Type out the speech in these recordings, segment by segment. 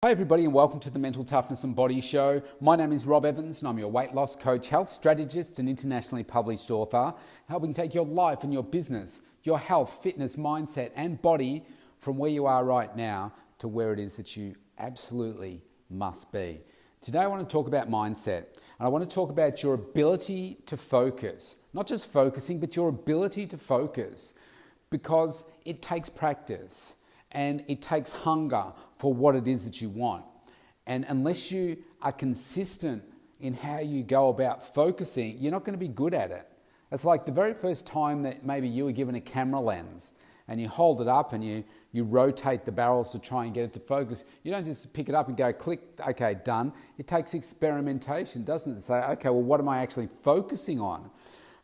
Hi everybody and welcome to the Mental Toughness and Body Show. My name is Rob Evans and I'm your weight loss coach, health strategist and internationally published author, helping take your life and your business, your health, fitness, mindset and body from where you are right now to where it is that you absolutely must be. Today I want to talk about mindset and I want to talk about your ability to focus, not just focusing, but your ability to focus, because it takes practice. And it takes hunger for what it is that you want. And unless you are consistent in how you go about focusing, you're not going to be good at it. It's like the very first time that maybe you were given a camera lens and you hold it up and you rotate the barrels to try and get it to focus. You don't just pick it up and go click, okay, done. It takes experimentation, doesn't it? Say, okay, well, what am I actually focusing on?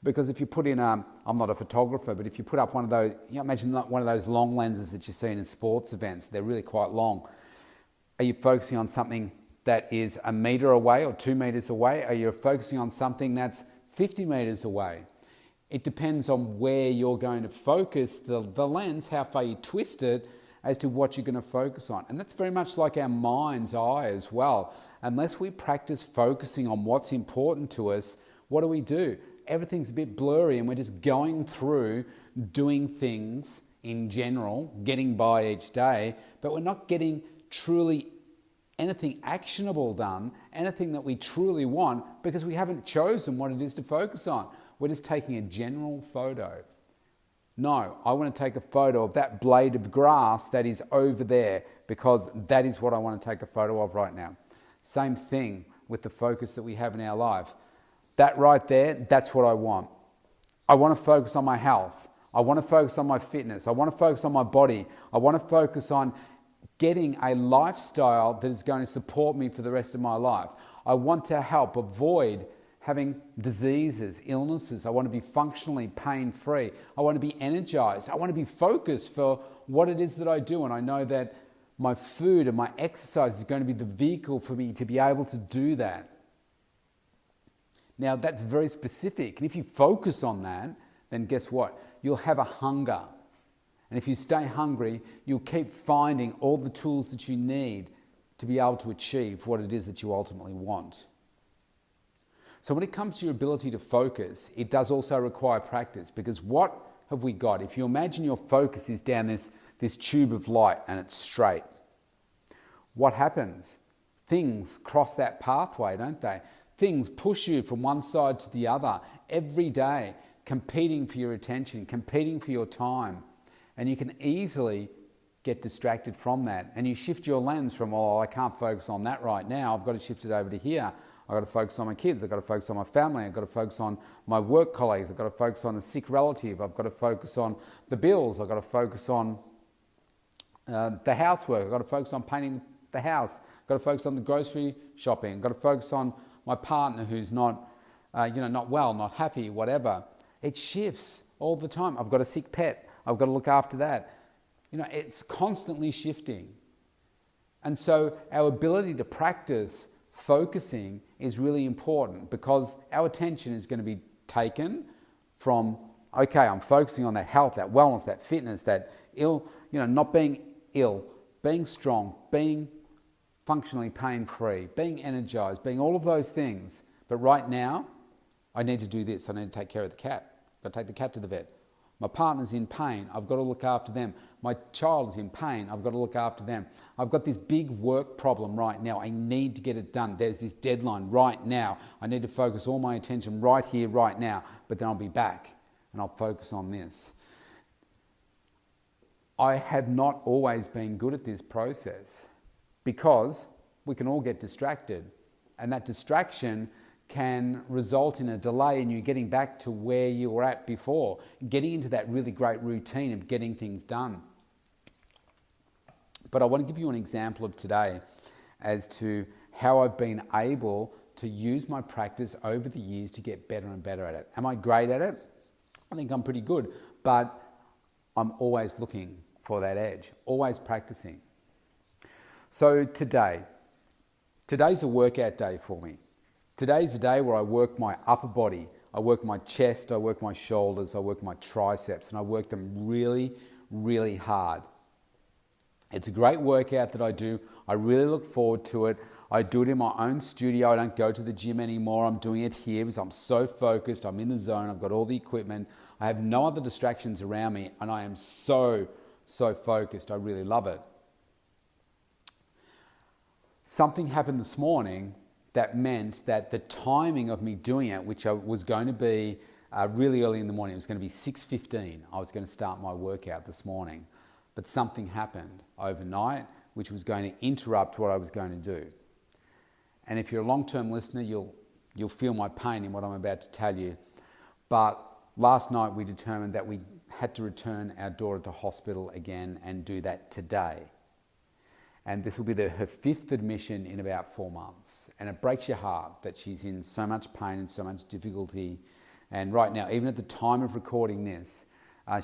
Because if you put in, I'm not a photographer, but if you put up one of those, imagine one of those long lenses that you see in sports events, they're really quite long. Are you focusing on something that is a metre away or 2 metres away? Are you focusing on something that's 50 metres away? It depends on where you're going to focus the lens, how far you twist it, as to what you're going to focus on. And that's very much like our mind's eye as well. Unless we practice focusing on what's important to us, what do? Everything's a bit blurry and we're just going through doing things in general, getting by each day, but we're not getting truly anything actionable done, anything that we truly want, because we haven't chosen what it is to focus on. We're just taking a general photo. No, I want to take a photo of that blade of grass that is over there because that is what I want to take a photo of right now. Same thing with the focus that we have in our life. That right there, that's what I want. I want to focus on my health. I want to focus on my fitness. I want to focus on my body. I want to focus on getting a lifestyle that is going to support me for the rest of my life. I want to help avoid having diseases, illnesses. I want to be functionally pain-free. I want to be energized. I want to be focused for what it is that I do. And I know that my food and my exercise is going to be the vehicle for me to be able to do that. Now, that's very specific. And if you focus on that, then guess what? You'll have a hunger. And if you stay hungry, you'll keep finding all the tools that you need to be able to achieve what it is that you ultimately want. So when it comes to your ability to focus, it does also require practice, because what have we got? If you imagine your focus is down this tube of light and it's straight, what happens? Things cross that pathway, don't they? Things push you from one side to the other every day, competing for your attention, competing for your time. And you can easily get distracted from that. And you shift your lens from, oh, I can't focus on that right now. I've got to shift it over to here. I've got to focus on my kids. I've got to focus on my family. I've got to focus on my work colleagues. I've got to focus on a sick relative. I've got to focus on the bills. I've got to focus on the housework. I've got to focus on painting the house. I've got to focus on the grocery shopping. I've got to focus on my partner who's not well, not happy, whatever. It shifts all the time. I've got a sick pet. I've got to look after that. It's constantly shifting. And so our ability to practice focusing is really important, because our attention is going to be taken from, okay, I'm focusing on that health, that wellness, that fitness, that not being ill, being strong, being functionally pain-free, being energized, being all of those things. But right now, I need to do this. I need to take care of the cat. I've got to take the cat to the vet. My partner's in pain. I've got to look after them. My child is in pain. I've got to look after them. I've got this big work problem right now. I need to get it done. There's this deadline right now. I need to focus all my attention right here, right now. But then I'll be back and I'll focus on this. I have not always been good at this process, because we can all get distracted, and that distraction can result in a delay in you getting back to where you were at before, getting into that really great routine of getting things done. But I want to give you an example of today as to how I've been able to use my practice over the years to get better and better at it. Am I great at it? I think I'm pretty good, but I'm always looking for that edge, always practicing. So today's a workout day for me. Today's the day where I work my upper body. I work my chest, I work my shoulders, I work my triceps, and I work them really, really hard. It's a great workout that I do I really look forward to it. I do it in my own studio. I don't go to the gym anymore. I'm doing it here because I'm so focused. I'm in the zone. I've got all the equipment. I have no other distractions around me, and I am so focused. I really love it. Something happened this morning that meant that the timing of me doing it, which was going to be really early in the morning, it was going to be 6:15. I was going to start my workout this morning. But something happened overnight which was going to interrupt what I was going to do. And if you're a long-term listener, you'll feel my pain in what I'm about to tell you. But last night we determined that we had to return our daughter to hospital again and do that today. And this will be her 5th admission in about 4 months. And it breaks your heart that she's in so much pain and so much difficulty. And right now, even at the time of recording this,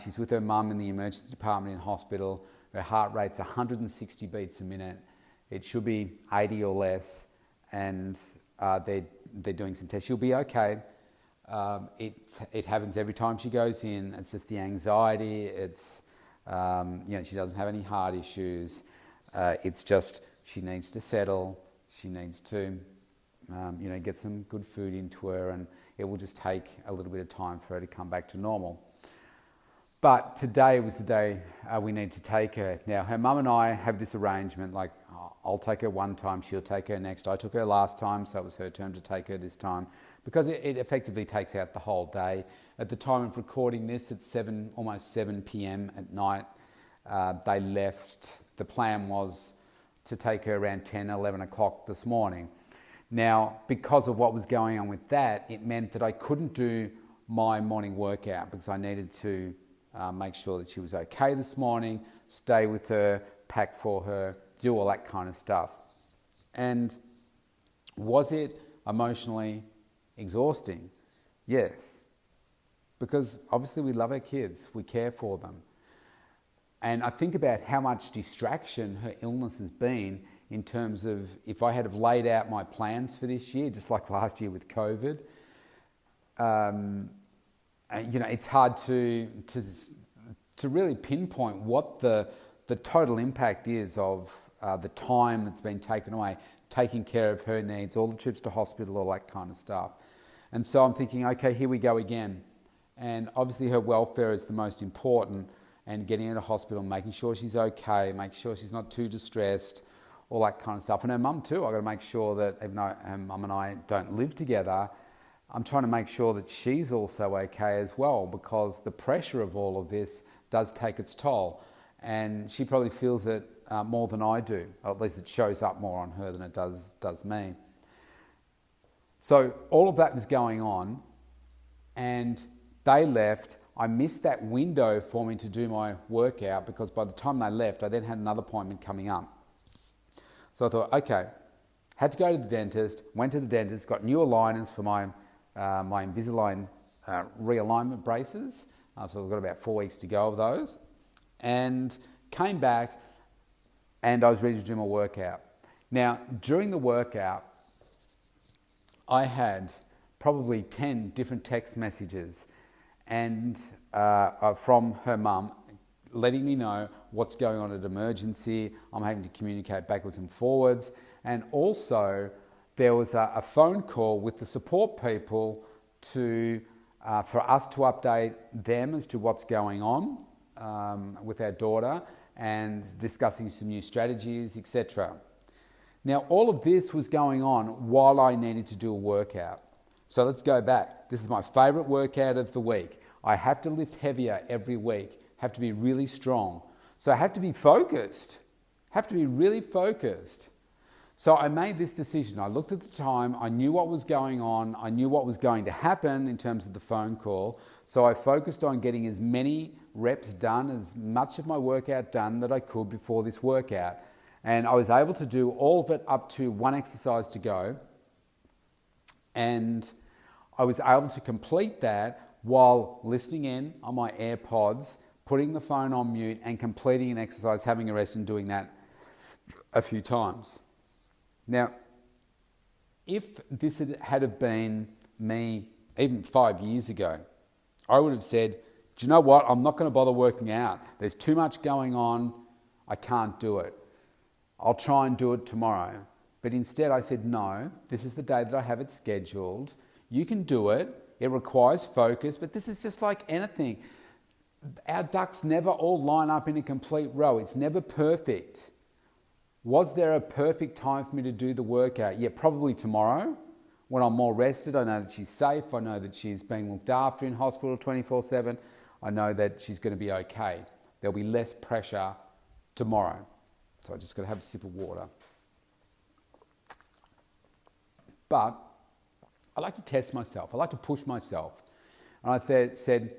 she's with her mum in the emergency department in hospital. Her heart rate's 160 beats a minute. It should be 80 or less. And they're doing some tests. She'll be okay. It happens every time she goes in. It's just the anxiety. It's she doesn't have any heart issues. It's just she needs to settle. She needs to get some good food into her, and it will just take a little bit of time for her to come back to normal. But today was the day we need to take her. Now, her mum and I have this arrangement, like I'll take her one time, she'll take her next. I took her last time, so it was her turn to take her this time, because it effectively takes out the whole day. At the time of recording this, it's almost 7 p.m. at night. They left. The plan was to take her around 10, 11 o'clock this morning. Now, because of what was going on with that, it meant that I couldn't do my morning workout because I needed to make sure that she was okay this morning, stay with her, pack for her, do all that kind of stuff. And was it emotionally exhausting? Yes. Because obviously we love our kids, we care for them. And I think about how much distraction her illness has been in terms of if I had have laid out my plans for this year, just like last year with COVID. It's hard to really pinpoint what the total impact is of the time that's been taken away, taking care of her needs, all the trips to hospital, all that kind of stuff. And so I'm thinking, okay, here we go again. And obviously her welfare is the most important, and getting her to hospital, making sure she's okay, make sure she's not too distressed, all that kind of stuff. And her mum too, I've got to make sure that even though her mum and I don't live together, I'm trying to make sure that she's also okay as well, because the pressure of all of this does take its toll. And she probably feels it more than I do, or at least it shows up more on her than it does me. So all of that was going on, and they left. I missed that window for me to do my workout because by the time they left, I then had another appointment coming up. So I thought, okay, had to go to the dentist, went to the dentist, got new aligners for my Invisalign realignment braces. So I've got about 4 weeks to go of those. And came back and I was ready to do my workout. Now, during the workout, I had probably 10 different text messages and from her mum letting me know what's going on at emergency. I'm having to communicate backwards and forwards. And also there was a phone call with the support people for us to update them as to what's going on with our daughter and discussing some new strategies, etc. Now, all of this was going on while I needed to do a workout. So let's go back. This is my favourite workout of the week. I have to lift heavier every week, have to be really strong. So I have to be focused, have to be really focused. So I made this decision. I looked at the time, I knew what was going on, I knew what was going to happen in terms of the phone call. So I focused on getting as many reps done, as much of my workout done that I could before this workout. And I was able to do all of it up to one exercise to go. And I was able to complete that while listening in on my AirPods, putting the phone on mute and completing an exercise, having a rest and doing that a few times. Now, if this had been me even 5 years ago, I would have said, do you know what? I'm not going to bother working out. There's too much going on. I can't do it. I'll try and do it tomorrow. But instead I said, no, this is the day that I have it scheduled. You can do it. It requires focus, but this is just like anything. Our ducks never all line up in a complete row. It's never perfect. Was there a perfect time for me to do the workout? Yeah, probably tomorrow when I'm more rested. I know that she's safe. I know that she's being looked after in hospital 24/7. I know that she's going to be okay. There'll be less pressure tomorrow. So I just got to have a sip of water. But I like to test myself. I like to push myself. And I said,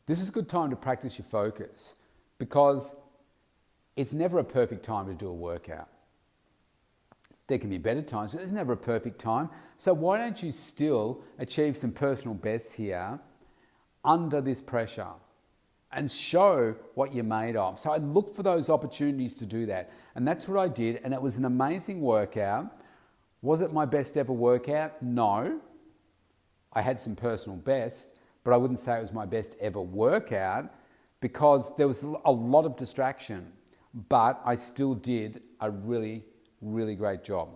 this is a good time to practice your focus because it's never a perfect time to do a workout. There can be better times, but there's never a perfect time. So why don't you still achieve some personal bests here under this pressure and show what you're made of? So I look for those opportunities to do that. And that's what I did. And it was an amazing workout. Was it my best ever workout? No. I had some personal bests, but I wouldn't say it was my best ever workout because there was a lot of distraction. But I still did a really, really great job.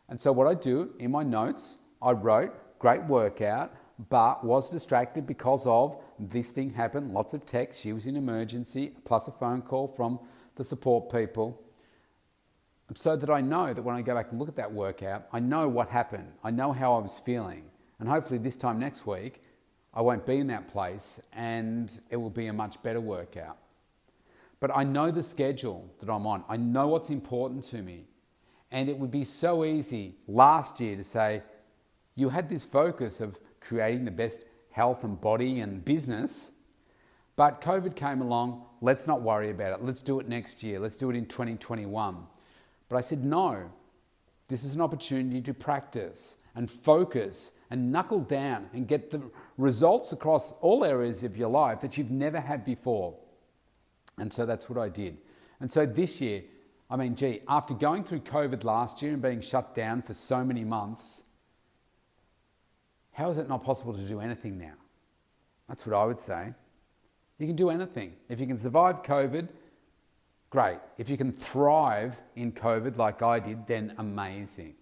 And so what I do in my notes, I wrote, great workout, but was distracted because of this thing happened, lots of text, she was in emergency, plus a phone call from the support people. So that I know that when I go back and look at that workout, I know what happened. I know how I was feeling. And hopefully this time next week, I won't be in that place and it will be a much better workout. But I know the schedule that I'm on. I know what's important to me. And it would be so easy last year to say, you had this focus of creating the best health and body and business, but COVID came along, let's not worry about it. Let's do it next year. Let's do it in 2021. But I said, no, this is an opportunity to practice and focus and knuckle down and get the results across all areas of your life that you've never had before. And so that's what I did. And so this year, after going through COVID last year and being shut down for so many months, how is it not possible to do anything now? That's what I would say. You can do anything. If you can survive COVID, great. If you can thrive in COVID like I did, then amazing.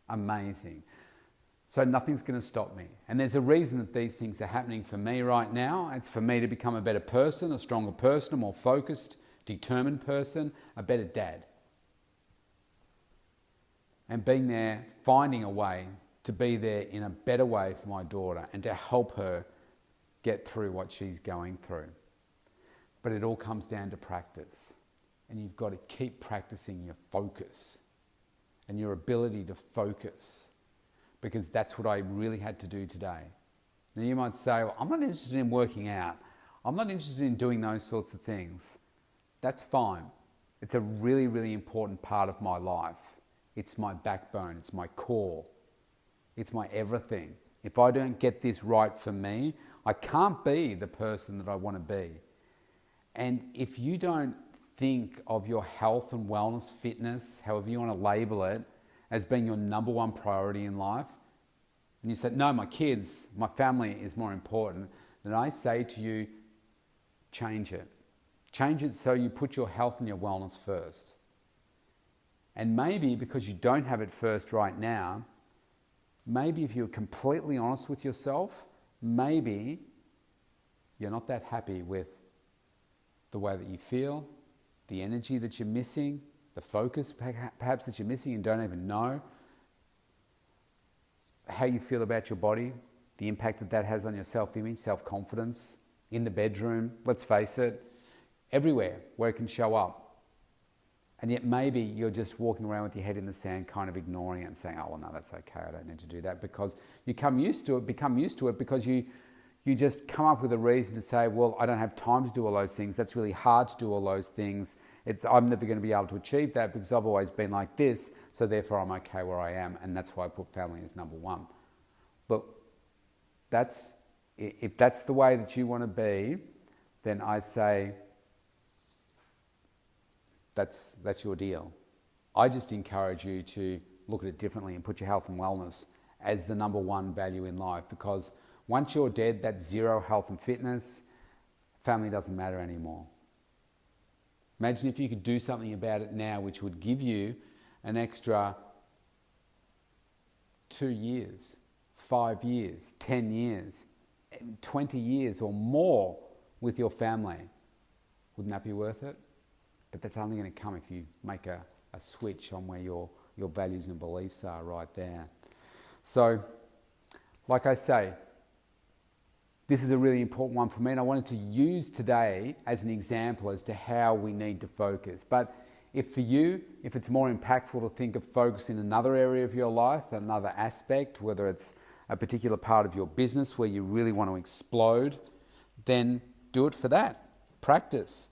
Amazing. So nothing's going to stop me. And there's a reason that these things are happening for me right now. It's for me to become a better person, a stronger person, a more focused, determined person, a better dad. And being there, finding a way to be there in a better way for my daughter and to help her get through what she's going through. But it all comes down to practice. And you've got to keep practicing your focus and your ability to focus, because that's what I really had to do today. Now you might say, well, I'm not interested in working out. I'm not interested in doing those sorts of things. That's fine. It's a really, really important part of my life. It's my backbone. It's my core. It's my everything. If I don't get this right for me, I can't be the person that I want to be. And if you don't think of your health and wellness, fitness, however you want to label it, as being your number one priority in life, and you say, no, my kids, my family is more important, then I say to you, change it. Change it so you put your health and your wellness first. And maybe because you don't have it first right now, maybe if you're completely honest with yourself, maybe you're not that happy with the way that you feel, the energy that you're missing, the focus perhaps that you're missing and don't even know, how you feel about your body, the impact that that has on your self-image, self-confidence, in the bedroom, let's face it, everywhere where it can show up. And yet maybe you're just walking around with your head in the sand, kind of ignoring it and saying, oh, well, no, that's okay, I don't need to do that, because you become used to it because you just come up with a reason to say, well, I don't have time to do all those things. That's really hard to do all those things. I'm never going to be able to achieve that because I've always been like this, so therefore I'm okay where I am, and that's why I put family as number one. But if that's the way that you want to be, then I say that's your deal. I just encourage you to look at it differently and put your health and wellness as the number one value in life, because once you're dead, that's zero health and fitness. Family doesn't matter anymore. Imagine if you could do something about it now, which would give you an extra 2 years, 5 years, 10 years, 20 years or more with your family. Wouldn't that be worth it? But that's only going to come if you make a switch on where your values and beliefs are right there. So, like I say, this is a really important one for me, and I wanted to use today as an example as to how we need to focus. But if for you, if it's more impactful to think of focus in another area of your life, another aspect, whether it's a particular part of your business where you really want to explode, then do it for that. Practice.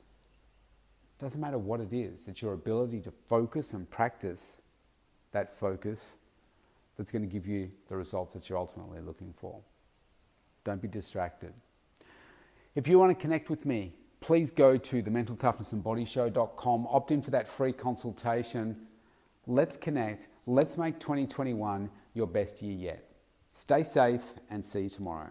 Doesn't matter what it is. It's your ability to focus and practice that focus that's going to give you the results that you're ultimately looking for. Don't be distracted. If you want to connect with me, please go to thementaltoughnessandbodyshow.com, opt in for that free consultation. Let's connect. Let's make 2021 your best year yet. Stay safe and see you tomorrow.